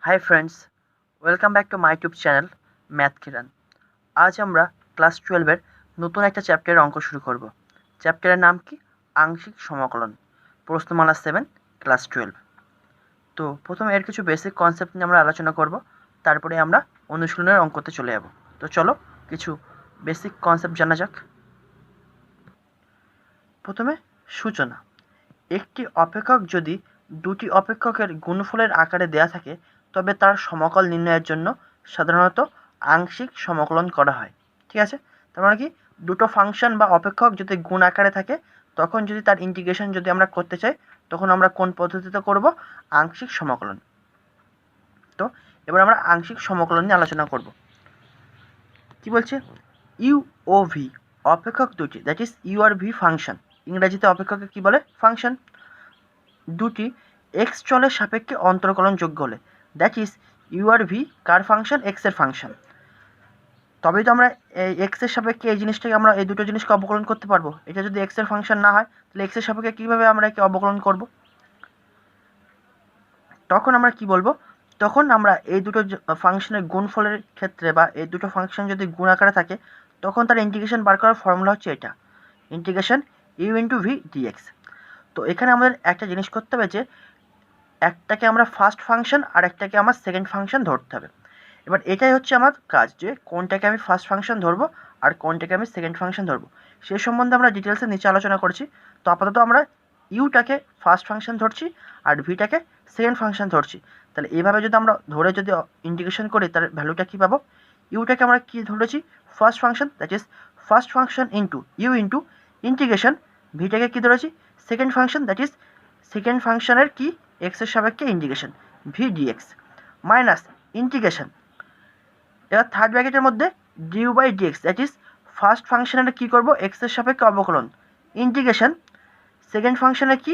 Hi friends, welcome back to my YouTube channel math Kiran. আজ আমরা class 12-এর নতুন একটা চ্যাপ্টারের অঙ্ক শুরু করব। চ্যাপ্টারের নাম কি? আংশিক সমাকলন, প্রশ্নমালা 7, ক্লাস 12। তো প্রথমে এর কিছু বেসিক কনসেপ্ট নিয়ে আমরা আলোচনা করব, তারপরে আমরা অনুশীলনের অঙ্কতে চলে যাব। তো চলো কিছু বেসিক কনসেপ্ট জানা যাক। প্রথমে সূচনা। একটি অপেক্ষক যদি দুটি অপেক্ষকের গুণফলের আকারে দেয়া থাকে তবে তার সমাকল নির্ণয়ের জন্য সাধারণত আংশিক সমাকলন করা হয়। ঠিক আছে, তার মানে কি, দুটো ফাংশন বা অপেক্ষক যদি গুণ আকারে থাকে তখন যদি তার ইন্টিগ্রেশন যদি আমরা করতে চাই তখন আমরা কোন পদ্ধতিতে করব? আংশিক সমাকলন। তো এবার আমরা আংশিক সমাকলন নিয়ে আলোচনা করব। কি বলছে? ইউ ও ভি অপেক্ষক দুটি, দ্যাট ইজ ইউ আর ভি ফাংশন, ইংরেজিতে অপেক্ষককে কি বলে? ফাংশন। দুটি এক্স চলের সাপেক্ষে অন্তরকলনযোগ্য হলে, দ্যাট ইজ ইউ আর ভি কার ফাংশন? এক্স এর ফাংশন। তবেই তো আমরা এই এক্স এর সাপেক্ষে এই জিনিসটাকে আমরা এই দুটো জিনিসকে অবকলন করতে পারবো। এটা যদি এক্স এর ফাংশন না হয় তাহলে এক্স এর সাপেক্ষে কীভাবে আমরা একে অবকলন করব? তখন আমরা কি বলবো? তখন আমরা এই দুটো ফাংশনের গুণফলের ক্ষেত্রে বা এই দুটো ফাংশন যদি গুণ আকারে থাকে তখন তার ইন্টিগ্রেশন বার করার ফর্মুলা হচ্ছে এটা, integration u into v dx. তো এখানে আমাদের একটা জিনিস করতে হবে যে একটাকে আমরা ফার্স্ট ফাংশন আর একটাকে আমার সেকেন্ড ফাংশন ধরতে হবে। এবার এটাই হচ্ছে আমার কাজ, যে কোনটাকে আমি ফার্স্ট ফাংশন ধরবো আর কোনটাকে আমি সেকেন্ড ফাংশন ধরবো সে সম্বন্ধে আমরা ডিটেলসে নিচে আলোচনা করেছি। তো আপাতত আমরা ইউটাকে ফার্স্ট ফাংশন ধরছি আর ভিটাকে সেকেন্ড ফাংশন ধরছি। তাহলে এইভাবে যদি আমরা ধরে যদি ইন্টিগ্রেশন করি তার ভ্যালুটা কী পাবো? ইউটাকে আমরা কী ধরেছি? First function, that is first function into U into integration ভিটাকে কী ধরেছি? Second function, that is second ফাংশনের কি? এক্স এর সাপেক্ষে integration V dx minus integration, এবার থার্ড ব্র্যাকেটের মধ্যে due by dx, that is first ফাংশনের কী করবো? এক্স এর সাপেক্ষে অবকলন ইন্টিগ্রেশন সেকেন্ড ফাংশনের কি?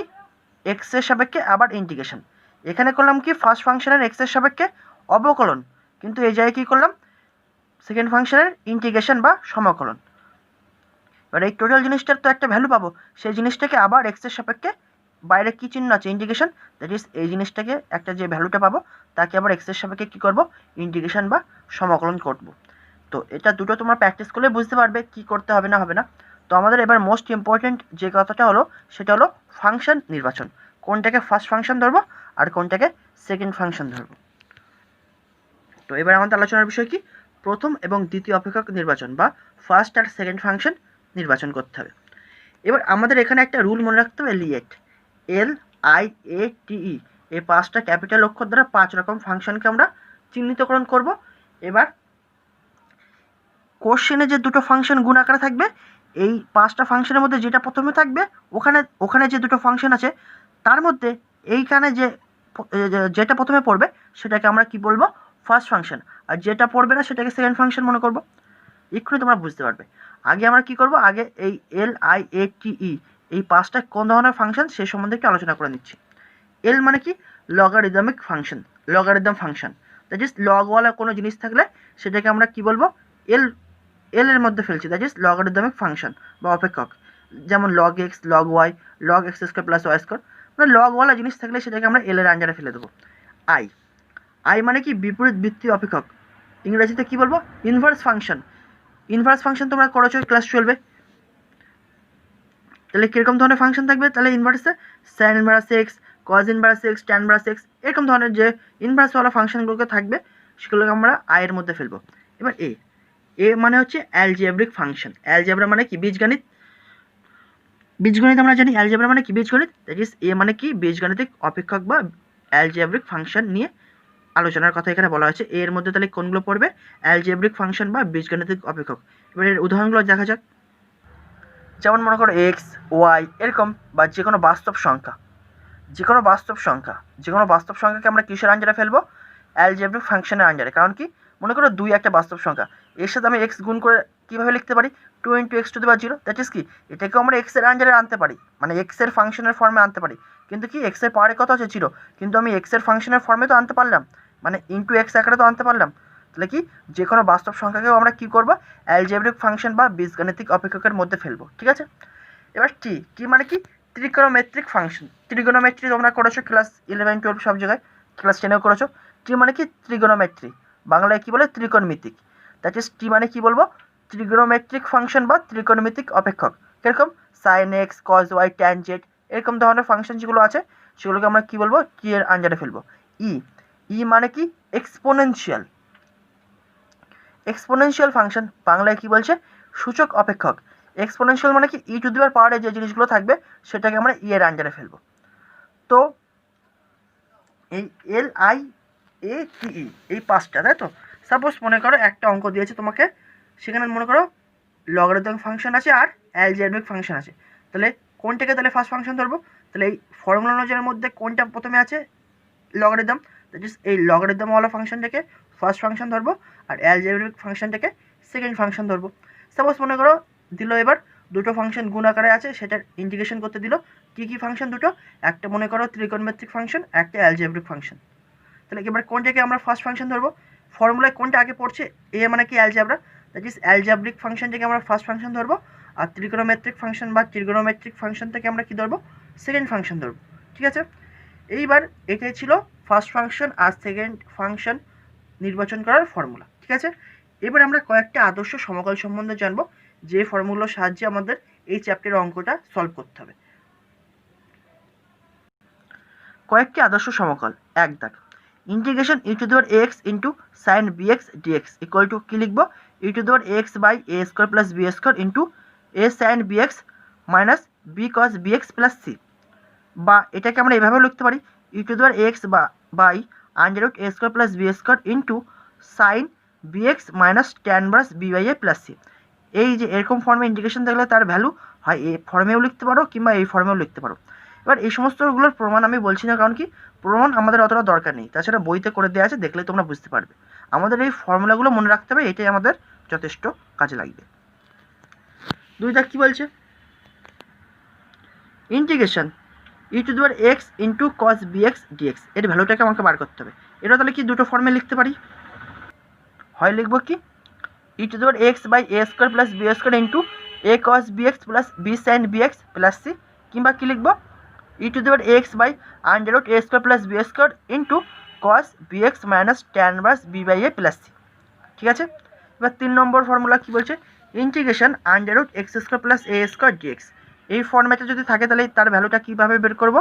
এক্স এর সাপেক্ষে আবার ইন্টিগ্রেশন। এখানে করলাম কি? ফার্স্ট ফাংশনের এক্স এর সাপেক্ষে অবকলন, কিন্তু এই জায়গায় কী করলাম? সেকেন্ড ফাংশনের ইন্টিগ্রেশন বা সমাকলন। এবার এই টোটাল জিনিসটার তো একটা ভ্যালু পাবো, সেই জিনিসটাকে আবার এক্স এর সাপেক্ষে বাইরে কী চিহ্ন আছে? ইন্টিগ্রেশন, দ্যাট ইজ এই জিনিসটাকে একটা যে ভ্যালুটা পাবো তাকে আবার এক্স এর সাপেক্ষে কী করবো? ইন্টিগ্রেশন বা সমাকলন করব। তো এটা দুটো তোমরা প্র্যাকটিস করলে বুঝতে পারবে কি করতে হবে না হবে না। তো আমাদের এবার মোস্ট ইম্পর্টেন্ট যে কথাটা হলো সেটা হলো ফাংশন নির্বাচন, কোনটাকে ফার্স্ট ফাংশন ধরবো আর কোনটাকে সেকেন্ড ফাংশন ধরবো। তো এবার আমাদের আলোচনার বিষয় কি? প্রথম এবং দ্বিতীয় অপেক্ষক নির্বাচন বা ফার্স্ট আর সেকেন্ড ফাংশন নির্বাচন করতে হবে। এবার আমাদের এখানে একটা রুল মনে রাখতে হবে, লিয়েট, LIATE, এই 5টা ক্যাপিটাল অক্ষর দ্বারা 5 রকম ফাংশনকে আমরা চিহ্নিতকরণ করব। এবার কোশ্চেনে যে দুটো ফাংশন গুণ আকারে থাকবে, এই 5টা ফাংশনের মধ্যে যেটা প্রথমে থাকবে ওখানে যে দুটো ফাংশন আছে তার মধ্যে এইখানে যেটা প্রথমে পড়বে সেটাকে আমরা কি বলবো? ফার্স্ট ফাংশন, আর যেটা পড়বে না সেটাকে সেকেন্ড ফাংশন মনে করব। এক্ষুনি তোমরা বুঝতে পারবে। আগে আমরা কি করব? আগে এই LIATE এই 5টা কোন ধরনের ফাংশন সে সম্বন্ধে একটু আলোচনা করে নিচ্ছি। এল মানে কি? Logarithmic function, logarithm function, that is লগওয়ালা কোনো জিনিস থাকলে সেটাকে আমরা কি বলবো? এল এর মধ্যে ফেলছি, দ্যাট ইজ লগারিদমিক ফাংশন বা অপেক্ষক, যেমন log x, log y, log x square plus y square, মানে লগওয়ালা জিনিস থাকলে সেটাকে আমরা এল এর আন্ডারে ফেলে দেবো। আই মানে কি? বিপরীত বৃত্তীয় অপেক্ষক, ইংরেজিতে কি বলবো? Inverse function. ইনভার্স ফাংশন তোমরা করেছো ক্লাস 12-এ, তাহলে কীরকম ধরনের ফাংশন থাকবে? তাহলে ইনভার্সে sine inverse X, cos inverse X, tan inverse X, এরকম ধরনের যে ইনভার্সওয়ালা ফাংশনগুলোকে থাকবে সেগুলোকে আমরা আয়ের মধ্যে ফেলবো। এবার এ মানে হচ্ছে অ্যালজেব্রিক ফাংশন। অ্যালজেব্রা মানে কি? বীজগণিত। বীজগণিত আমরা জানি অ্যালজেব্রা মানে কি? বীজগণিত, দ্যাট ইজ এ মানে কি? বীজগণিতিক অপেক্ষক বা অ্যালজেব্রিক ফাংশন নিয়ে আলোচনার কথা এখানে বলা হয়েছে। এর মধ্যে তাহলে কোনগুলো পড়বে? অ্যালজেব্রিক ফাংশন বা বীজগণিতিক অপেক্ষক। এবার এর উদাহরণগুলো দেখা যাক। যেমন মনে করো এক্স, ওয়াই এরকম, বা যে কোনো বাস্তব সংখ্যা, যে কোনো বাস্তব সংখ্যাকে আমরা কিসের আন্ডারে ফেলবো? অ্যালজেব্রিক ফাংশনের আন্ডারে। কারণ কি? মনে করো 2 একটা বাস্তব সংখ্যা, এর সাথে আমি এক্স গুণ করে কীভাবে লিখতে পারি? 2 × x⁻0, দ্যাট ইজ কি? এটাকেও আমরা এক্স এর আন্ডারে আনতে পারি, মানে এক্স এর ফাংশনের ফর্মে আনতে পারি, কিন্তু কি এক্স এর পাওয়ারে কত আছে? 0, কিন্তু আমি এক্স এর ফাংশনের ফর্মে তো আনতে পারলাম, মানে ইন্টু এক্স আকারে তো আনতে পারলাম। তাহলে কি? যে কোনো বাস্তব সংখ্যাকেও আমরা কী করবো? অ্যালজেব্রিক ফাংশন বা বীজগণিতিক অপেক্ষকের মধ্যে ফেলবো। ঠিক আছে, এবার টি মানে কি? ত্রিকোণমিতিক ফাংশন। ত্রিকোণমিতি তোমরা করেছো ক্লাস 11, 12 সব জায়গায়, ক্লাস 10-এও করেছো। টি মানে কি ট্রিগোনোমেট্রি, বাংলায় কি বলে ত্রিকোণমিতিক। দ্যাট ইজ টি মানে কি বলবো ট্রিগোনোমেট্রিক ফাংশন বা ত্রিকোণমিতিক অপেক্ষক। কিরকম sine x cos y tan z এরকম ধরনের ফাংশন যেগুলো আছে সেগুলোকে আমরা কি বলবো টি এর আন্ডারে ফেলবো। ই মানে কি এক্সপোনেনশিয়াল, এক্সপোনেনশিয়াল ফাংশন বাংলায় কি বলছে সূচক অপেক্ষক। এক্সপোনেনশিয়াল মানে কি ই টু দি পাওয়ারে যে জিনিসগুলো থাকবে সেটাকে আমরা ই এর আন্ডারে ফেলবো। তো এই এল আই এ টি ই এই পাঁচটা, তাই তো। সাপোজ মনে করো একটা অঙ্ক দিয়েছে তোমাকে, সেখানে মনে করো লগারিদমিক ফাংশন আছে আর অ্যালজেব্রিক ফাংশন আছে, তাহলে কোনটাকে তাহলে ফার্স্ট ফাংশন ধরবো? তাহলে এই ফর্মুলা অনুযায়ীর মধ্যে কোনটা প্রথমে আছে লগারিদম, দ্যাট ইজ এই লগারিদমওয়ালা ফাংশনটাকে ফার্স্ট ফাংশন ধরবো আর অ্যালজেব্রিক ফাংশনটাকে সেকেন্ড ফাংশন ধরবো। সাপোজ মনে করো দিল এবার দুটো ফাংশন গুণ আকারে আছে, সেটার ইন্টিগ্রেশন করতে দিল। কী কী ফাংশন দুটো? একটা মনে করো ত্রিকোণমিতিক ফাংশন, একটা অ্যালজেব্রিক ফাংশন। তাহলে এবার কোনটাকে আমরা ফার্স্ট ফাংশন ধরবো? ফর্মুলায় কোনটা আগে পড়ছে? এ মানে কি অ্যালজেব্রা, দ্যাট ইজ অ্যালজেব্রিক ফাংশনটাকে আমরা ফার্স্ট ফাংশন ধরবো, আর ত্রিকোণমিতিক ফাংশন বা ট্রিগোনোমেট্রিক ফাংশনটাকে আমরা কি ধরবো সেকেন্ড ফাংশন ধরবো। ঠিক আছে, এইবার এটাই ছিল ফার্স্ট ফাংশন আর সেকেন্ড ফাংশন নির্বাচন করার ফর্মুলা। ঠিক আছে, এবার আমরা কয়েকটা আদর্শ সমকল সম্বন্ধে জানবো, যে ফর্মুলার সাহায্যে আমাদের এই চ্যাপ্টারের অঙ্কটা সলভ করতে হবে। কয়েকটি আদর্শ সমকল। এক দাগ integration E to the power x into sine BX DX equal to কী লিখবো? E to the power X by A square plus B square into A sine BX minus B cos BX plus C. বা এটাকে আমরা এভাবেও লিখতে পারি E to the power X by under root A square plus B square into sine BX minus tan inverse B by A plus C. এই যে এরকম ফর্মে ইন্টিগ্রেশন থাকলে তার ভ্যালু হয় এই ফর্মেও লিখতে পারো কিংবা এই ফর্মেও লিখতে পারো। এবার এই সমস্তগুলোর প্রমাণ আমি বলছি না, কারণ কি প্রমাণ আমাদের অতটা দরকার নেই, তাছাড়া বইতে করে দেওয়া আছে, দেখলে তোমরা বুঝতে পারবে। আমাদের এই ফর্মুলাগুলো মনে রাখতে হবে, এটাই আমাদের যথেষ্ট কাজে লাগবে। দুই দাগ কী বলছে? Integration E to the power x into cos bx dx এর ভ্যালুটাকে আমাকে বার করতে হবে। এটা তাহলে কি দুটো ফর্মে লিখতে পারি, হয় লিখবো কি E to the power X by A square plus B square into A cos BX plus B sine BX plus C, কিংবা কী লিখবো E to the power X by under root A square plus B square into cos BX minus tan inverse B by A plus C. ঠিক আছে, এবার 3 number formula কী বলছে? Integration under root x square plus এ square dx. এই ফর্ম্যাটে যদি থাকে তাহলে তার ভ্যালুটা কীভাবে বের করবো?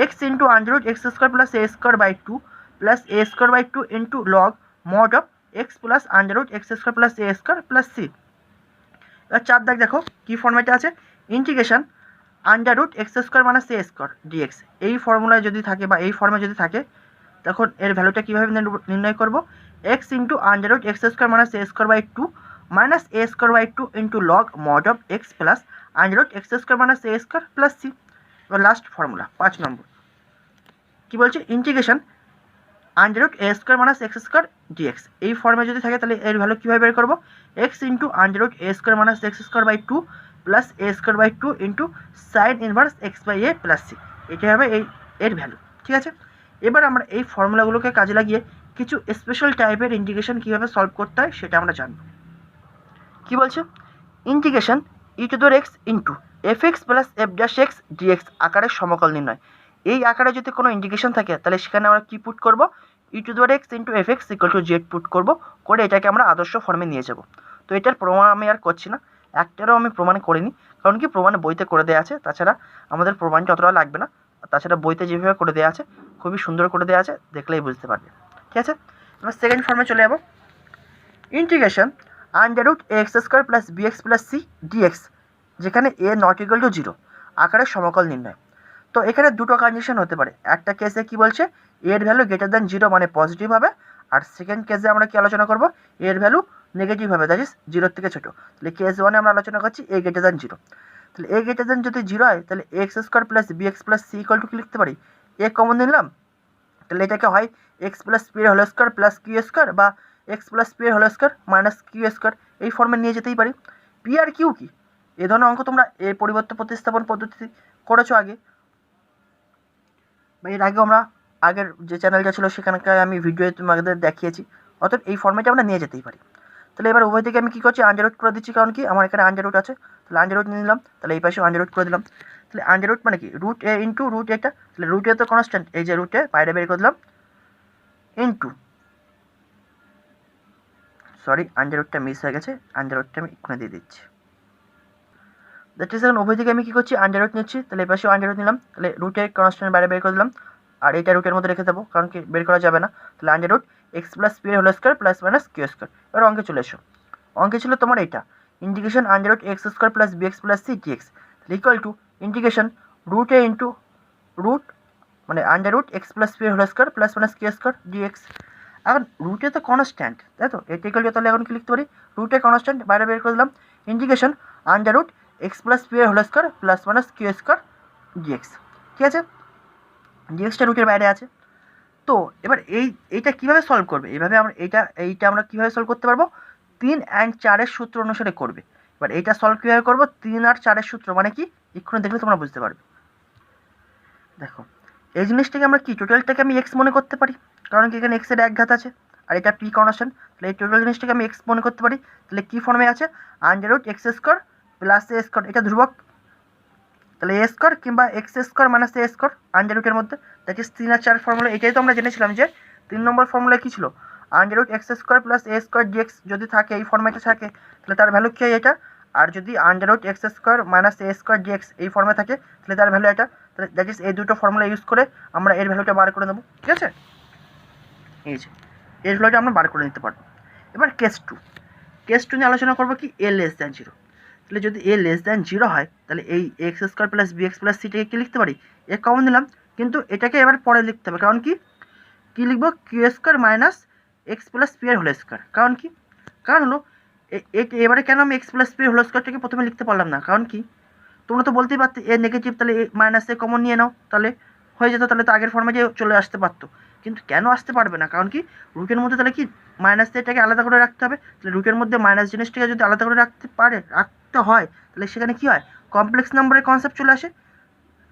X into under root x square plus A square by two plus A square by two into log mod of X plus under root x square plus A square plus C. এবার 4 দাগ দেখো কী ফর্ম্যাটে আছে? Integration under root x square minus এ square dx. এই ফর্মুলায় যদি থাকে বা এই ফর্মে যদি থাকে তখন এর ভ্যালুটা কীভাবে নির্ণয় করবো? X into under root x square minus A square by two minus A square by two into log mod of X plus under root x square minus A square plus C. এবার last formula 5 number কী বলছে? Integration under root এ square minus x square dx. এই ফর্মে যদি থাকে তাহলে এর value কীভাবে বের করবো? X into under root A square minus x square by two plus A square by two into sine inverse x by A plus c. এটাই হবে এর ভ্যালু। ঠিক আছে, এবার আমরা এই ফর্মুলাগুলোকে কাজে লাগিয়ে কিছু স্পেশাল টাইপের ইন্টিগ্রেশন কীভাবে সলভ করতে হয় সেটা আমরা জানব। কী বলছে? Integration E to the power x into F x plus f dash x dx আকারের সমকল নির্ণয়। এই আকারে যদি কোনো ইন্টিগ্রেশন থাকে তাহলে সেখানে আমরা কী পুট করবো? E to the power x into F x equal to Z put করবো, করে এটাকে আমরা আদর্শ ফর্মে নিয়ে যাব। তো এটার প্রমাণ আমি আর করছি না, একটারও আমি প্রমাণ করিনি, কারণ কি প্রমাণ বইতে করে দেওয়া আছে, তাছাড়া আমাদের প্রমাণটা অতটা লাগবে না। তাছাড়া বইতে যেভাবে করে দেওয়া আছে খুবই সুন্দর করে দেওয়া আছে, দেখলেই বুঝতে পারবে। ঠিক আছে, এবার সেকেন্ড ফর্মে চলে যাবো। Integration under root x square plus bx plus c dx, যেখানে এ নট ইকুয়াল টু 0 আকারের সমকল নির্ণয়। তো এখানে দুটো কন্ডিশন হতে পারে। একটা কেসে কি বলছে এর ভ্যালু গ্রেটার দ্যান 0 মানে পজিটিভ হবে, আর সেকেন্ড কেসে আমরা কি আলোচনা করব? এর ভ্যালু নেগেটিভ হবে, দ্যাট ইজ 0 থেকে ছোটো। তাহলে কেস 1-এ আমরা আলোচনা করছি এ গ্রেটার দ্যান 0। তাহলে এ গ্রেটার দ্যান যদি 0 হয় তাহলে x square plus bx plus c equal to কি লিখতে পারি? এ কমন নিলাম, তাহলে এটাকে হয় এক্স প্লাস পি এর whole square plus q square বা এক্স প্লাস পি এর whole square minus q square, এই ফর্মে নিয়ে যেতেই পারি। পি আর কিউ কি? এই ধরনের অঙ্ক তোমরা এর পরিবর্তে প্রতিস্থাপন পদ্ধতি করেছো আগে, বা এর আগেও আমরা আগের যে চ্যানেলটা ছিল সেখানকার আমি ভিডিও তোমাদের দেখিয়েছি। অর্থাৎ এই ফর্মেটে আমরা নিয়ে যেতেই পারি। তাহলে এবার উভয় থেকে আমি কী করছি? আন্ডার রুট করে দিচ্ছি, কারণ কি আমার এখানে আন্ডার রুট আছে, তাহলে আন্ডার রুট নিয়ে নিলাম। তাহলে এই পাশে আন্ডার রুট করে দিলাম। তাহলে আন্ডার রুট মানে কি? রুট এ ইন্টু রুট এটা, তাহলে রুট এ তো কনস্ট্যান্ট, এই যে রুট এ বাইরে বের করে দিলাম ইন্টু, সরি আন্ডার রুটটা মিস হয়ে গেছে, আন্ডার রুটটা আমি এখানে দিয়ে দিচ্ছি। দ্যাট ইজ এখন উভয় থেকে আমি কী করছি, আন্ডার রুট নিচ্ছি, তাহলে এই পাশেও আন্ডার রুট নিলাম, তাহলে রুটের কনস্ট্যান্ট বাইরে বের করে দিলাম, আর এটা রুটের মধ্যে রেখে দেবো, কারণ কি বের করা যাবে না। তাহলে under root x plus p whole square plus minus q square. এবার অঙ্কে চলে এসো, অঙ্কে ছিল তোমার এইটা integration under root x square plus b x plus c dx equal to integration root a into root মানে under root x plus p whole square plus minus q square dx. এখন রুটে তো কনস্ট্যান্ট, তাই তো এটা equal to, তাহলে এখন কি লিখতে পারি, রুটে কনস্ট্যান্ট বাইরে বের করে দিলাম, integration under root x plus p whole square plus minus q square dx. ঠিক আছে, ডিএক্সটা রুটের বাইরে আছে। তো এবার এইটা কীভাবে সলভ করবে, এইভাবে আমরা এইটা আমরা কীভাবে সলভ করতে পারবো, 3 and 4 সূত্র অনুসারে করবে। এবার এইটা সলভ কীভাবে করবো, 3 আর 4 সূত্র মানে কি এক্ষুনি দেখলে তোমরা বুঝতে পারবে। দেখো এই জিনিসটাকে আমরা কি টোটালটাকে আমি এক্স মনে করতে পারি, কারণ কি এখানে এক্সের এক ঘাত আছে আর এটা পি কনস্ট্যান্ট, তাহলে এই টোটাল জিনিসটাকে আমি এক্স মনে করতে পারি। তাহলে কী ফর্মে আছে, under root x square plus এ স্কোয়ার, এটা ধ্রুবক, তাহলে এ স্কোয়ার কিংবা এক্স স্কোয়ার মাইনাস এ স্কোয়ার আন্ডার রুটের মধ্যে। দ্যাট ইজ 3 আর 4 ফর্মুলা। এটাই তো আমরা জেনেছিলাম যে 3 নম্বর ফর্মুলা কী ছিল, under root x square plus এ স্কোয়ার ডিএক্স যদি থাকে, এই ফর্মেটে থাকে, তাহলে তার ভ্যালু কী হয় এটা, আর যদি under root x square minus এ স্কোয়ার ডিএক্স এই ফর্মে থাকে, তাহলে তার ভ্যালু এটা। তাহলে দ্যাট ইজ এই দুটো ফর্মুলা ইউজ করে আমরা এর ভ্যালুটা বার করে নেবো। ঠিক আছে, এই যে এর ভ্যালুটা আমরা বার করে নিতে পারবো। এবার কেস টু নিয়ে আলোচনা করবো কি, এ লেস দ্যান 0। তাহলে যদি এ লেস দ্যান 0 হয়, তাহলে এই x square plus b x plus সিটাকে কী লিখতে পারি, এ কমন নিলাম, কিন্তু এটাকে এবার পরে লিখতে হবে, কারণ কি লিখবো, q square minus x plus p এর হোল স্কোয়ার। কারণ হলো এবারে কেন আমি এক্স প্লাস পি এর হোল স্কোয়ারটাকে প্রথমে লিখতে পারলাম না, কারণ কি তোমরা তো বলতেই পারতে এ নেগেটিভ, তাহলে এ মাইনাস এ কমন নিয়ে নাও, তাহলে হয়ে যেত, তাহলে তো আগের ফর্মেটে চলে আসতে পারতো। কিন্তু কেন আসতে পারবে না, কারণ কি রুটের মধ্যে তাহলে কি মাইনাস এটাকে আলাদা করে রাখতে হবে। তাহলে রুটের মধ্যে মাইনাস জিনিসটাকে যদি আলাদা করে রাখতে হয়, তাহলে সেখানে কী হয়, কমপ্লেক্স নাম্বারের কনসেপ্ট চলে আসে,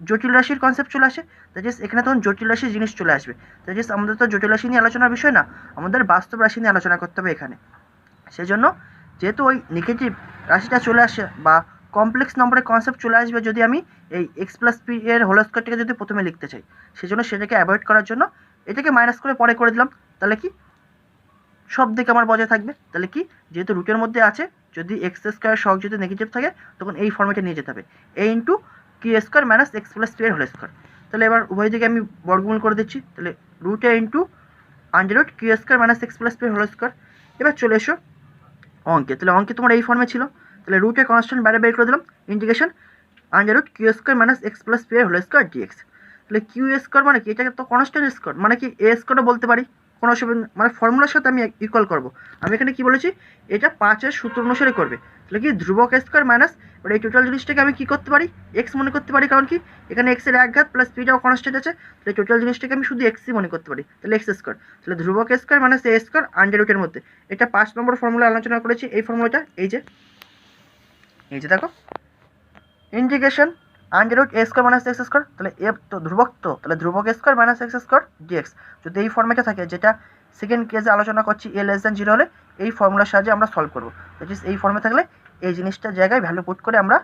জটিল রাশির কনসেপ্ট চলে আসে। দ্যাট ইজ এখানে তখন জটিল রাশির জিনিস চলে আসবে। দ্যাট ইজ আমাদের তো জটিল রাশি নিয়ে আলোচনার বিষয় না, আমাদের বাস্তব রাশি নিয়ে আলোচনা করতে হবে এখানে। সেজন্য যেহেতু ওই নেগেটিভ রাশিটা চলে আসে বা কমপ্লেক্স নম্বরের কনসেপ্ট চলে আসবে, যদি আমি এই এক্স প্লাস পি এর হোল স্কোয়ারটাকে যদি প্রথমে লিখতে চাই, সেজন্য সেটাকে অ্যাভয়েড করার জন্য এটাকে মাইনাস করে পরে করে দিলাম। তাহলে কি সব দিকে আমার বজায় থাকবে। তাহলে কি, যেহেতু রুটের মধ্যে আছে, যদি এক্স স্কোয়ার সহগ যদি নেগেটিভ থাকে, তখন এই ফর্মেটে নিয়ে যেতে হবে, a into q square minus x plus p এর হোল স্কোয়ার। তাহলে এবার উভয় দিকে আমি বর্গমূল করে দিচ্ছি, তাহলে root a into under root q square minus x plus p এর হোল স্কোয়ার। এবার চলে এসো অঙ্কে, তাহলে অঙ্কে তোমার এই ফর্মে ছিল, তাহলে রুটের কনস্ট্যান্ট বাইরে বের করে দিলাম, integration under root q square minus x plus p এর হোল স্কোয়ার ডিএক্স। তাহলে কিউ স্কোয়ার মানে কি, এটাকে তো কনস্ট্যান্ট স্কোয়ার মানে কি এ স্কোয়ারও বলতে পারি, কোনো অসুবিধা, মানে ফর্মুলার সাথে আমি ইকুয়াল করবো। আমি এখানে কি বলেছি, এটা 5 সূত্র অনুসারে করবে। তাহলে কি ধ্রুবক স্কোয়ার মাইনাস, এবার এই টোটাল জিনিসটাকে আমি কী করতে পারি, এক্স মনে করতে পারি, কারণ কি এখানে এক্সের এক ঘাত প্লাস পিটাও কনস্ট্যান্ট আছে, তাহলে টোটাল জিনিসটাকে আমি শুধু এক্সই মনে করতে পারি, তাহলে এক্স স্কোয়ার। তাহলে ধ্রুবক স্কোয়ার মাইনাস এ স্কোয়ার আন্ডার রুটের মধ্যে, এটা 5 নম্বর ফর্মুলা আলোচনা করেছি। এই ফর্মুলাটা এই যে দেখো, ইন্টিগ্রেশন আন্ডার রুট এ স্কোয়ার মাইনাস এক্স স্কোয়ার, তাহলে এ তো ধ্রুবক, তো তাহলে ধ্রুবক square minus x square dx যদি এই ফর্মেটে থাকে, যেটা সেকেন্ড কেসে আলোচনা করছি, এ লেস দ্যান 0 হলে এই ফর্মুলার সাহায্যে আমরা সলভ করবো। দ্যাট ইজ এই ফর্মে থাকলে এই জিনিসটার জায়গায় ভ্যালু পুট করে আমরা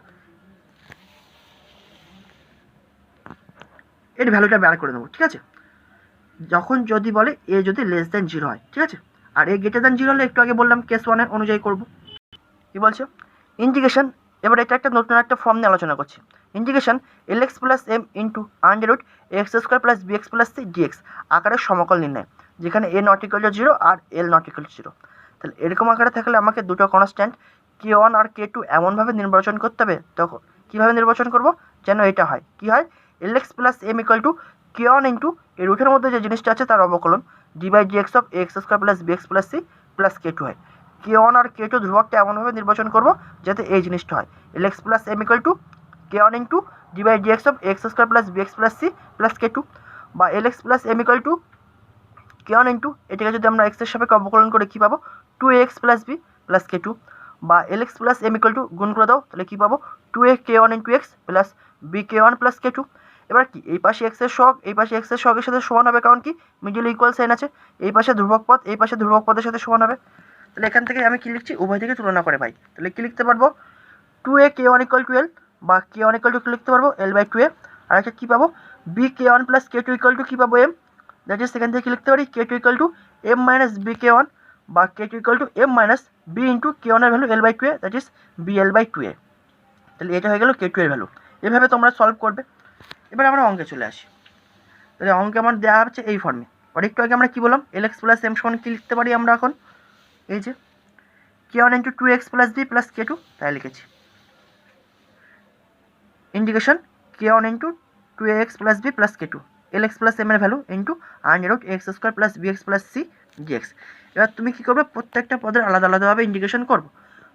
এর ভ্যালুটা বের করে নেবো। ঠিক আছে, যখন যদি বলে এ যদি লেস দ্যান 0 হয়, ঠিক আছে, আর এ গ্রেটার দ্যান 0 হলে একটু আগে বললাম কেস 1 অনুযায়ী করবো। কি বলছো, ইন্টিগ্রেশন, এবার এটা একটা নতুন একটা ফর্ম নিয়ে আলোচনা করছি, integration l x plus m into under root x square plus b x plus c dx আকারের সমকল নির্ণয়, যেখানে এ নট ইকুয়াল টু 0 আর এল নট ইকুয়াল টু 0। তাহলে এরকম আকারে থাকলে আমাকে দুটো কনস্ট্যান্ট K1 আর K2 এমনভাবে নির্বাচন করতে হবে। তখন কীভাবে নির্বাচন করব, যেন এটা হয়, কি হয়, l x plus m equal to K1 into এই রুটের মধ্যে যে জিনিসটা আছে তার অবকলন d by d x of x square plus b x plus c plus K2 হয়। K1 আর K2 ধ্রুবকটা এমনভাবে নির্বাচন করব যাতে এই জিনিসটা হয়, l x plus m equal to K1 into d by d x of x square plus b x plus c plus K2, বা l x plus m equal to K1 into এটাকে যদি আমরা এক্সের সাপেক্ষে অবকলন করে কী পাবো, 2ax plus b plus K2, বা l x plus m equal to গুণ করে দাও, তাহলে কী পাবো, 2a K1 into x plus b K1 plus K2। এবার কি এই পাশে এক্সের সহগ এই পাশে এক্সের সহগের সাথে সমান হবে, কারণ কি মিডিল ইকুয়াল সাইন আছে, এই পাশে ধ্রুবক পদ এই পাশে ধ্রুবক পদের সাথে সমান হবে। তাহলে এখান থেকে আমি কী লিখছি, উভয় থেকে তুলনা করে ভাই, তাহলে কী লিখতে পারবো, 2a K1 ইকুয়াল টু এল, বা K1 ইকুয়াল টু কী লিখতে পারবো, এল বাই 2a, আর একটা কী পাবো, b K1 plus K2 equal to কী পাবো, এম, দ্যাট ইজ সেখান থেকে কি লিখতে পারি k two equal to m minus b k one বা k two equal to m minus b into k ওয়ানের value l by two a that is b l by two a. তাহলে এটা হয়ে গেল কে টু এর value. এভাবে তোমরা solve করবে। এবার আমরা অঙ্কে চলে আসি। তাহলে অঙ্কে আমার দেওয়া হচ্ছে এই ফর্মে। আর একটু আগে আমরা কী বললাম এল এক্স প্লাস এম সমান কী লিখতে পারি আমরা এখন এই যে k one into two x plus b plus k two তাই লিখেছি integration k one into two x plus b plus k two l x plus m এর value into under root x square plus b x plus c dx. এবার তুমি কী করবে প্রত্যেকটা পদের আলাদা আলাদাভাবে ইন্টিগ্রেশন করবো।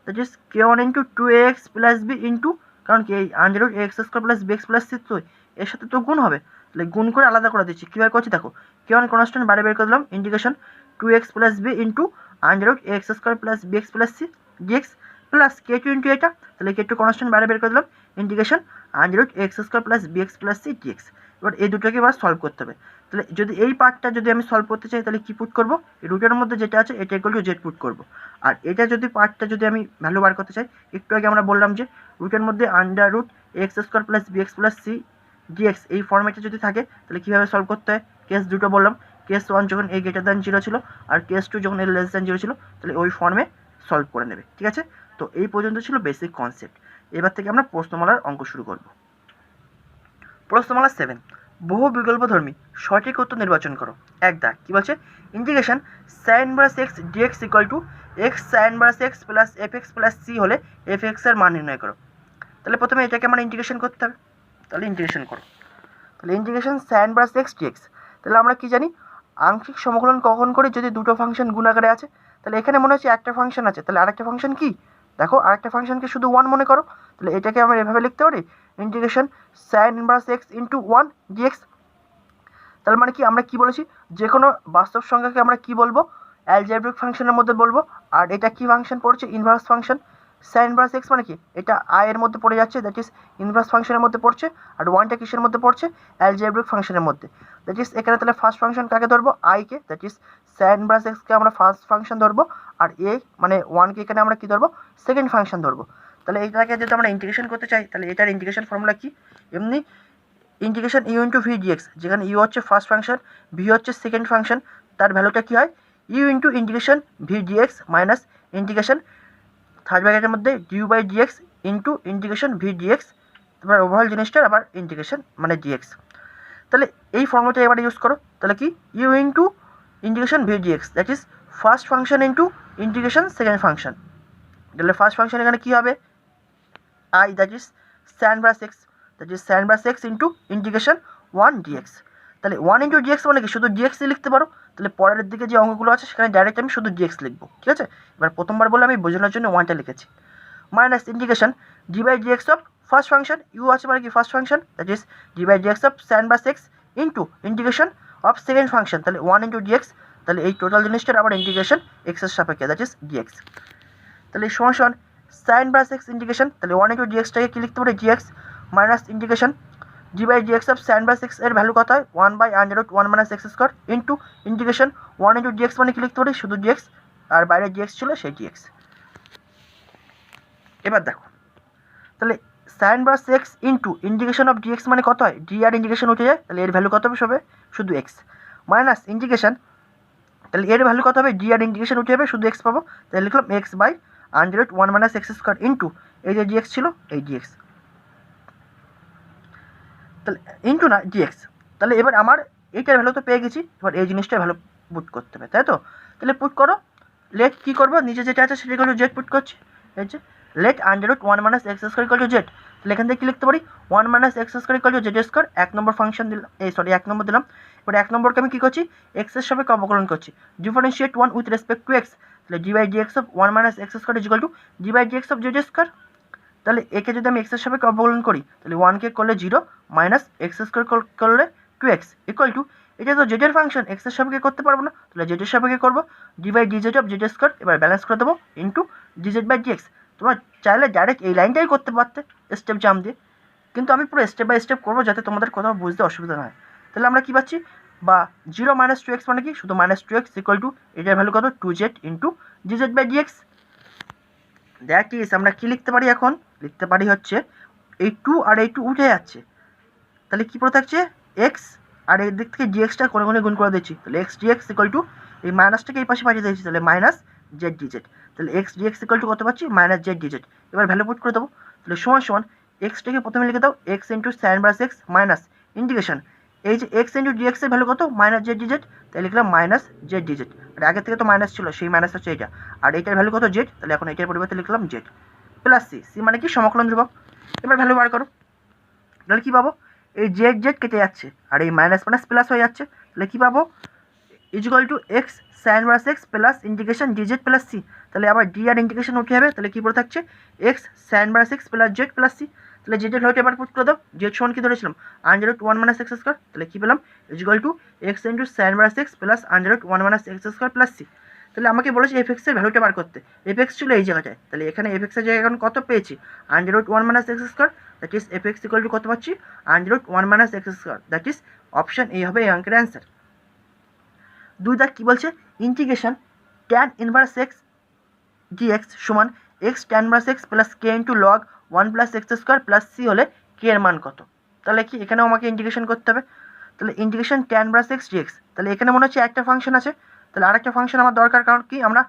That is k one into two x plus b into কারণ কি এই under root x square plus b x plus c তো এর সাথে তো গুণ হবে, তাহলে গুণ করে আলাদা করে দিচ্ছি। কীভাবে করছি দেখো কে ওয়ান কনস্ট্যান্ট বাইরে বের করে দিলাম integration two x plus b into under root x square plus b x plus c dx plus k two into এটা, তাহলে কে টু কনস্ট্যান্ট বাইরে বের করে দিলাম integration under root x square plus b x plus c dx. এবার এই দুটোকে এবার সলভ করতে হবে। তাহলে যদি এই পার্টটা যদি আমি সলভ করতে চাই তাহলে কী পুট করবো এই রুটের মধ্যে যেটা আছে এটা ইকুয়াল টু জেড পুট করবো। আর এটা যদি পার্টটা যদি আমি ভ্যালু বার করতে চাই একটু আগে আমরা বললাম যে রুটের মধ্যে under root x square plus b x plus c dx এই ফর্মেটে যদি থাকে তাহলে কীভাবে সলভ করতে হয় কেস দুটো বললাম। কেস ওয়ান যখন এ গ্রেটার দ্যান জিরো ছিল আর কেস টু যখন এ লেস দ্যান জিরো ছিল তাহলে ওই ফর্মে সলভ করে নেবে। ঠিক আছে, তো এই পর্যন্ত ছিল বেসিক কনসেপ্ট। এবার থেকে আমরা প্রশ্নমালার অঙ্ক শুরু করব। প্রশ্নমালা 7 বহু বিকল্পধর্মী সঠিক উত্তর নির্বাচন করো। এক দাগ কী বলছে integration sine inverse x dx equal to x sine inverse x plus f x plus c হলে এফ এক্সের মান নির্ণয় করো। তাহলে প্রথমে এটাকে আমরা ইন্টিগ্রেশন করতে হবে। তাহলে ইন্টিগ্রেশন করো। তাহলে integration sine inverse x dx, তাহলে আমরা কি জানি আংশিক সমকলন কখন করে যদি দুটো ফাংশন গুণ আকারে আছে। তাহলে এখানে মনে হচ্ছে একটা ফাংশন আছে, তাহলে আরেকটা ফাংশন কি দেখো আরেকটা ফাংশনকে শুধু ওয়ান মনে করো। তাহলে এটাকে আমরা এভাবে লিখতে পারি integration sine inverse x into one dx. তার মানে কি আমরা কি বলেছি যে কোনো বাস্তব সংখ্যাকে আমরা কি বলবো অ্যালজেব্রিক ফাংশনের মধ্যে বলবো। আর এটা কি ফাংশন পড়ছে inverse function. Sign inverse x মানে কি এটা আই এর মধ্যে পড়ে যাচ্ছে দ্যাট ইজ ইনভার্স ফাংশনের মধ্যে পড়ছে। আর ওয়ানটা কিসের মধ্যে পড়ছে অ্যালজেব্রিক ফাংশনের মধ্যে দ্যাট ইজ এখানে তাহলে ফার্স্ট ফাংশন কাকে ধরবো আইকে দ্যাট ইজ সাইন ইনভার্স এক্সকে আমরা ফার্স্ট ফাংশন ধরবো আর এ মানে ওয়ানকে এখানে আমরা কি ধরবো সেকেন্ড ফাংশন ধরবো। তাহলে এইটাকে যদি আমরা ইন্টিগ্রেশন করতে চাই তাহলে এটার ইন্টিগ্রেশন ফর্মুলা কি এমনি integration u into v dx, যেখানে ইউ হচ্ছে ফার্স্ট ফাংশন ভি হচ্ছে সেকেন্ড ফাংশন, তার ভ্যালুটা কী হয় u into integration V dx minus integration third ব্র্যাকেটের মধ্যে due by dx into integration V dx, তারপর ওভারঅল জিনিসটার আবার ইন্টিগ্রেশন মানে ডিএক্স। তাহলে এই ফর্মুলাটা এবার ইউজ করো। তাহলে কি u into integration V dx that is first function into integration second function. তাহলে ফার্স্ট ফাংশন এখানে কী হবে I that is sine inverse x that is sine inverse x into integration one dx. তাহলে one into dx মানে কি শুধু ডিএক্সই লিখতে পারো। তাহলে পরের দিকে যে অঙ্কগুলো আছে সেখানে ডাইরেক্ট আমি শুধু ডিএক্স লিখবো। ঠিক আছে, এবার প্রথমবার বলে আমি বোঝানোর জন্য ওয়ানটা লিখেছি minus integration d by dx of first function u আছে মানে কি first function that is d by dx of sine inverse x into integration of second function তাহলে ওয়ান ইন্টু ডিএক্স। তাহলে এই টোটাল জিনিসটার আবার ইন্টিগ্রেশন এক্সের সাপেক্ষে দ্যাট ইজ ডিএক্স। তাহলে এই সমান সাইন ইনভার্স এক্স ইন্টিগ্রেশন তাহলে ওয়ান ইন্টু ডিএক্সটাকে কি লিখতে পারি dx minus integration d by dx of sine inverse x এর ভ্যালু কত হয় one by under root one minus x square into integration one into dx মানে কি লিখতে পারি শুধু ডিএক্স আর বাইরে ডিএক্স ছিল সেই ডিএক্স। এবার দেখো তাহলে sine inverse x into integration of dx মানে কত হয় ডি আর ইন্টিগ্রেশন উঠে যায় তাহলে এর ভ্যালু কত হবে সবে শুধু এক্স মাইনাস ইন্টিগ্রেশন তাহলে এর ভ্যালু কত হবে ডি আর ইন্টিগ্রেশন উঠে যাবে শুধু এক্স পাবো তাহলে লিখলাম x by under root one minus x square into এই যে ডিএক্স ছিল এই ডিএক্স তাহলে ইন্টু না ডিএক্স। তাহলে এবার আমার এইটার ভ্যালু তো পেয়ে গেছি, এবার এই জিনিসটার ভ্যালু পুট করতে হবে তাই তো। তাহলে পুট করো লেট কী করবো নিচে যেটা আছে সেটা ইকুয়াল টু জেড পুট করছি এই যে let under root one minus x square equal to z. তাহলে এখান থেকে কী লিখতে পারি one minus x square equal to z square এক নম্বর ফাংশন দিলাম এক নম্বর দিলাম। এবার এক নম্বরকে আমি কী করছি এক্সের সাপেক্ষে অবকলন করছি differentiate one with respect to x তাহলে d by dx of one minus x square is equal to d by dx of z square. তাহলে একে যদি আমি এক্সের সাপেক্ষে অবকলন করি তাহলে ওয়ানকে করলে জিরো মাইনাস এক্স স্কোয়ার করলে টু এক্স ইকুয়াল টু এটা তো জেডের ফাংশন এক্সের সাপেক্ষে করতে পারবো না তাহলে জেডের সাপেক্ষে করবো d by dz of z square এবার ব্যালেন্স করে দেবো ইন্টু ডিজেড বাই ডিএক্স। তোমরা চাইলে ডাইরেক্ট এই লাইনটাই করতে পারতে স্টেপ জাম্প দিয়ে, কিন্তু আমি পুরো স্টেপ বাই স্টেপ করবো যাতে তোমাদের কোথাও বুঝতে অসুবিধা না হয়। তাহলে আমরা কী পাচ্ছি বা জিরো মাইনাস টু এক্স মানে কি শুধু minus two x equal to এটার ভ্যালু কত two z into dz by dx. That is আমরা কী লিখতে পারি এখন লিখতে পারি হচ্ছে এই টু আর এই টু উঠে যাচ্ছে তাহলে কী পড়ে থাকছে এক্স আর এই দিক থেকে ডিএক্সটা কোনে কোনে গুণ করে দিচ্ছি, তাহলে এক্স ডিএক্স ইকুয়াল টু এই মাইনাসটাকে এই পাশে পাঠিয়ে দিয়েছি, তাহলে মাইনাস জেড ডিজেড, তাহলে এক্স ডিএক্স ইকুয়াল টু কত পাচ্ছি মাইনাস জেড ডিজেড। এবার ভ্যালু পুট করে দেবো, তাহলে সমান সমান এক্সটাকে প্রথমে লিখে দাও এক্স ইন্টু সাইন বাস এক্স মাইনাস ইন্টিগ্রেশন এই যে এক্স ইন্টু ডিএক্স এর ভ্যালু কত মাইনাস জেড ডিজেড, তাই লিখলাম মাইনাস জেড ডিজেড। আর আগে থেকে তো মাইনাস ছিল, সেই মাইনাস হচ্ছে এটা, আর এটার ভ্যালু কত জেড, তাহলে এখন এটার পরিবর্তে লিখলাম জেড প্লাস সি, সি মানে কি সমাকলন ধ্রুবক। এবার ভ্যালু বার করো, তাহলে কী পাবো এই জেড জেড কেটে যাচ্ছে আর এই মাইনাস মাইনাস প্লাস হয়ে যাচ্ছে, তাহলে কী পাবো equal to x sine verse x plus integration dz plus c, তাহলে আবার ডি আর ইন্টিগ্রেশন উঠে যাবে, তাহলে কী পড়ে থাকছে x sine verse x plus z plus c, তাহলে জেডের হয়তো এবার পুট করে দাও, জেড সমান কী ধরেছিলাম under root one minus x square, তাহলে কী পেলাম equal to x into sine verse x plus under root one minus x square plus c. তাহলে আমাকে বলেছে এফ এক্সের ভ্যালুটা বার করতে, এফ এক্স ছিল এই জায়গাটায়, তাহলে এখানে এফ এক্সের জায়গায় এখন কত পেয়েছি under root one minus x square, that is f x equal to কত পাচ্ছি under root one minus x square, that is option a হবে এই অঙ্কের অ্যান্সার। দুই দাগ কী বলছে integration tan inverse x dx সমান x tan inverse x plus k into log one plus x square plus c হলে কে এর মান কত, তাহলে কি এখানেও আমাকে ইন্টিগ্রেশন করতে হবে, তাহলে integration tan inverse x dx, তাহলে এখানে মনে হচ্ছে একটা ফাংশন আছে, তাহলে আরেকটা ফাংশন আমার দরকার, কারণ কি আমরা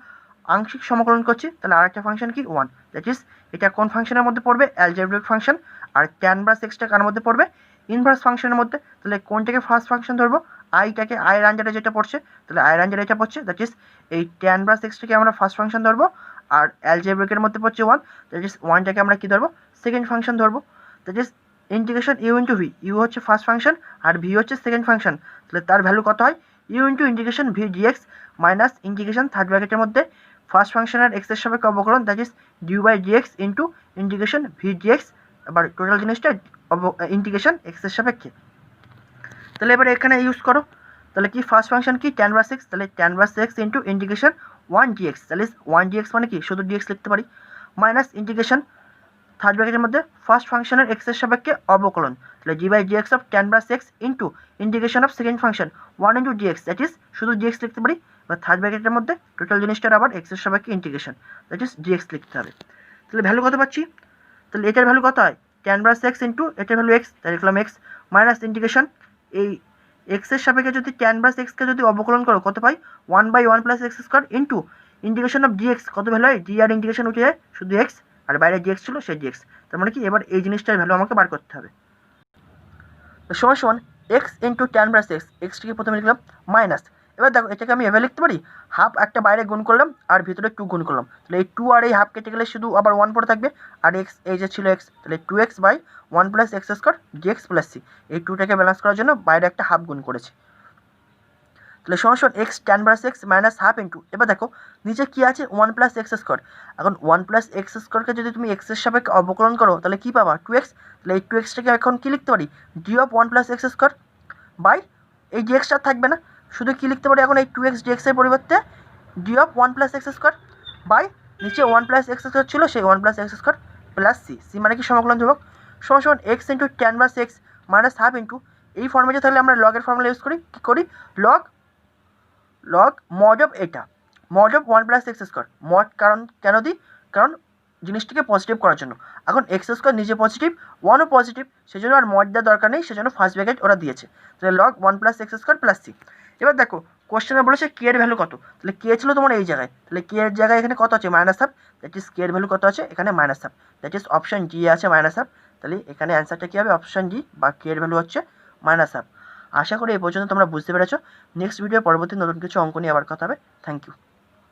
আংশিক সমকলন করছি, তাহলে আরেকটা ফাংশন কি ওয়ান, দ্যাট ইজ এটা কোন ফাংশনের মধ্যে পড়বে অ্যালজেব্রিক ফাংশন, আর ট্যান ইনভার্স এক্সটা কার মধ্যে পড়বে ইনভার্স ফাংশনের মধ্যে, তাহলে কোনটাকে ফার্স্ট ফাংশন ধরবো আইটাকে আয়ের আঞ্জারে যেটা পড়ছে, তাহলে আয়ের আঞ্জারে এটা পড়ছে, দ্যাট ইজ এই ট্যান ইনভার্স এক্সটাকে আমরা ফার্স্ট ফাংশন ধরবো, আর অ্যালজেব্রিকের মধ্যে পড়ছে ওয়ান, দ্যাট ইজ ওয়ানটাকে আমরা কী ধরবো সেকেন্ড ফাংশন ধরবো, that is integration u into v, u হচ্ছে ফার্স্ট ফাংশন আর ভি হচ্ছে সেকেন্ড ফাংশন, তাহলে তার ভ্যালু কত হয় u into integration V dx minus integration third ব্র্যাকেটের মধ্যে ফার্স্ট ফাংশনের এক্সের সাপেক্ষে অবকলন, that is du by dx into integration V dx, আবার টোটাল জিনিসটা ইন্টিগ্রেশন এক্সের সাপেক্ষে। তাহলে এবারে এখানে ইউজ করো, তাহলে কি ফার্স্ট ফাংশন কি ট্যান ভার্স এক্স, তাহলে tan verse x into integration one dx, তাহলে ওয়ান ডিএক্স মানে কি শুধু ডিএক্স লিখতে পারি, মাইনাস ইন্টিগ্রেশন থার্ড ব্র্যাকেটের মধ্যে ফার্স্ট ফাংশনের এক্সের সাপেক্ষে অবকলন, তাহলে d by dx of tan verse x into integration of second function one into dx, that is শুধু ডিএক্স লিখতে পারি, বা থার্ড ব্র্যাকেটের মধ্যে টোটাল জিনিসটার আবার এক্সের সাপেক্ষে ইন্টিগ্রেশন, দ্যাট ইজ ডিএক্স লিখতে হবে। তাহলে ভ্যালু কত পাচ্ছি, তাহলে এটার ভ্যালু কত হয় ট্যান ভার্স এক্স ইন্টু এটার ভ্যালু এক্স, তাই লিখলাম এক্স মাইনাস ইন্টিগ্রেশন এই এক্সের সাপেক্ষে যদি ট্যান ভার্স এক্সকে যদি অবকলন করো কত পাই one by one plus x square into integration of dx, কত ভ্যালু হয় ডি আর ইন্টিগ্রেশন উঠে যায় শুধু এক্স, আর বাইরে ডিএক্স ছিল সেই ডিএক্স, তার মানে কি এবার এই জিনিসটার ভ্যালু আমাকে বার করতে হবে। তো সমান সমান x into tan verse x, এক্সটিকে প্রথমে লিখলাম মাইনাস, এবার দেখো এটাকে আমি এভাবে লিখতে পারি হাফ একটা বাইরে গুণ করলাম আর ভিতরে টু গুণ করলাম, তাহলে এই টু আর এই হাফ কেটে গেলে শুধু আবার ওয়ান পড়ে থাকবে, আর এক্স এই যে ছিল এক্স, তাহলে two x by one plus x square dx plus C, এই টুটাকে ব্যালেন্স করার জন্য বাইরে একটা হাফ গুণ করেছি, তাহলে সমান সমান x tan verse x minus half into, এবার দেখো নিচে কী আছে ওয়ান প্লাস এক্স স্কোয়ার, এখন ওয়ান প্লাস এক্স স্কোয়ারকে যদি তুমি এক্সের সাপেক্ষে অবকলন করো তাহলে কী পাবা টু এক্স, তাহলে এই টু এক্সটাকে এখন কী লিখতে পারি d of one plus x square by এই ডিএক্সটা থাকবে না, শুধু কী লিখতে পারি এখন এই টু এক্স ডিএক্সের পরিবর্তে d of one plus x square by নিচে ওয়ান প্লাস এক্স স্কোয়ার ছিল সেই one plus x square plus c, c মানে কি সমাকলন ধ্রুবক, সমান সমান x into tan verse x minus half into এই ফর্মেটে থাকলে আমরা লগের ফর্মুলা ইউজ করি, কী করি লগ লগ মড অফ এটা mod of one plus x square, mod কারণ কেন দিই কারণ জিনিসটিকে পজিটিভ করার জন্য, এখন এক্স স্কোয়ার নিজে পজিটিভ ওয়ানও পজিটিভ সেজন্য আর মড দেওয়ার দরকার নেই, সেজন্য ফার্স্ট ব্র্যাকেট ওরা দিয়েছে, তাহলে log one plus x square plus C. এবার দেখো কোশ্চেনে বলেছে কে এর ভ্যালু কত, তাহলে কে ছিল তোমার এই জায়গায়, তাহলে কে এর জায়গায় এখানে কত আছে মাইনাস হাফ, দ্যাট ইজ কে এর ভ্যালু কত আছে এখানে minus half, that is option D আছে মাইনাস হাফ, তাহলে এখানে অ্যান্সারটা কী হবে অপশন ডি বা কে এর ভ্যালু হচ্ছে মাইনাস হাফ। আশা করি এই পর্যন্ত তোমরা বুঝতে পেরেছো, নেক্সট ভিডিও পরবর্তী নতুন কিছু অঙ্ক নিয়ে আবার কথা হবে, থ্যাংক ইউ।